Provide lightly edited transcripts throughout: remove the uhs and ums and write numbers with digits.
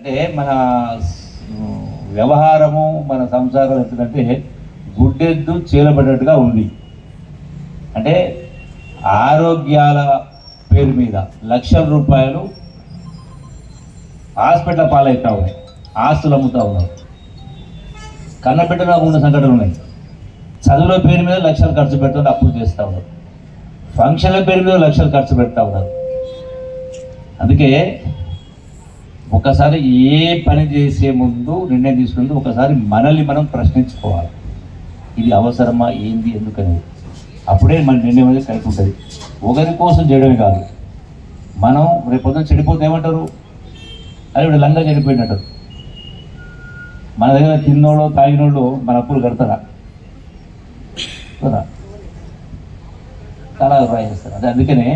అంటే మన వ్యవహారము మన సంసారం ఎంతంటే గుడ్డెద్దు చీలబడ్డట్టుగా ఉంది. అంటే ఆరోగ్యాల పేరు మీద లక్షల రూపాయలు హాస్పిటల్ పాలవుతూ ఉన్నాయి, ఆస్తులు అమ్ముతూ ఉన్నారు. కన్నబిడ్డలో ఉన్న సంఘటనలు ఉన్నాయి. చదువుల పేరు మీద లక్షలు ఖర్చు పెడుతున్నారు, అప్పులు చేస్తూ ఉన్నారు. ఫంక్షన్ల పేరు మీద లక్షలు ఖర్చు పెడతా ఉన్నారు. అందుకే ఒకసారి ఏ పని చేసే ముందు నిర్ణయం తీసుకుని ఒకసారి మనల్ని మనం ప్రశ్నించుకోవాలి. ఇది అవసరమా, ఏంది, ఎందుకని. అప్పుడే మన నిర్ణయం అనేది కరెక్ట్ ఉంటుంది. ఒకరి కోసం చేయడమే కాదు. మనం రేపు పొద్దున చెడిపోతే ఏమంటారు, అది ఇప్పుడు లంగా చనిపోయినట్టు. మన దగ్గర తిన్నోళ్ళు తాగినోళ్ళు మన అప్పులు కడతారా కదా, చాలా అభిప్రాయం చేస్తారు. అదే అందుకనే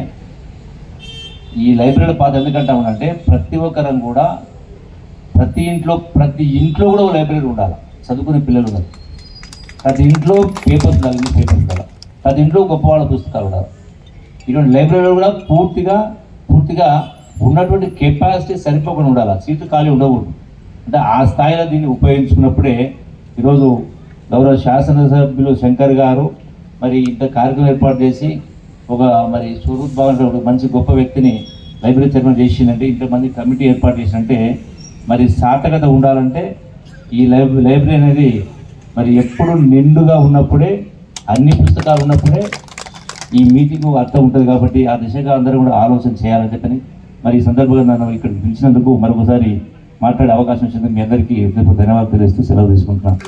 ఈ లైబ్రరీ పాత ఎందుకంటామంటే ప్రతి ఒక్కరం కూడా ప్రతి ఇంట్లో కూడా ఒక లైబ్రరీ ఉండాలి. చదువుకునే పిల్లలు ఉన్నారు, ప్రతి ఇంట్లో పేపర్స్ ఉండాలి, ప్రతి ఇంట్లో గొప్పవాళ్ళ పుస్తకాలు ఉండాలి. ఇటువంటి లైబ్రరీలో కూడా పూర్తిగా ఉన్నటువంటి కెపాసిటీ సరిపోకుండా ఉండాలి. సీట్లు ఖాళీ ఉండకూడదు. అంటే ఆ స్థాయిలో దీన్ని ఉపయోగించుకున్నప్పుడే ఈరోజు గౌరవ శాసనసభ్యులు శంకర్ గారు మరి ఇంత కార్యక్రమం ఏర్పాటు చేసి ఒక మరి స్వరూప్ భవన్ ఒక మంచి గొప్ప వ్యక్తిని లైబ్రరీ చైర్మన్ చేసిందంటే, ఇంతమంది కమిటీ ఏర్పాటు చేసినంటే మరి సార్థకత ఉండాలంటే ఈ లైబ్రరీ అనేది మరి ఎప్పుడు నిండుగా ఉన్నప్పుడే, అన్ని పుస్తకాలు ఉన్నప్పుడే ఈ మీటింగ్ అర్థం ఉంటుంది. కాబట్టి ఆ దిశగా అందరూ కూడా ఆలోచన చేయాలని చెప్పని మరి ఈ సందర్భంగా నన్ను ఇక్కడ పిలిచినందుకు మరొకసారి మాట్లాడే అవకాశం వచ్చింది. మీ అందరికీ ధన్యవాదాలు తెలియజేస్తూ సెలవు తీసుకుంటున్నాను.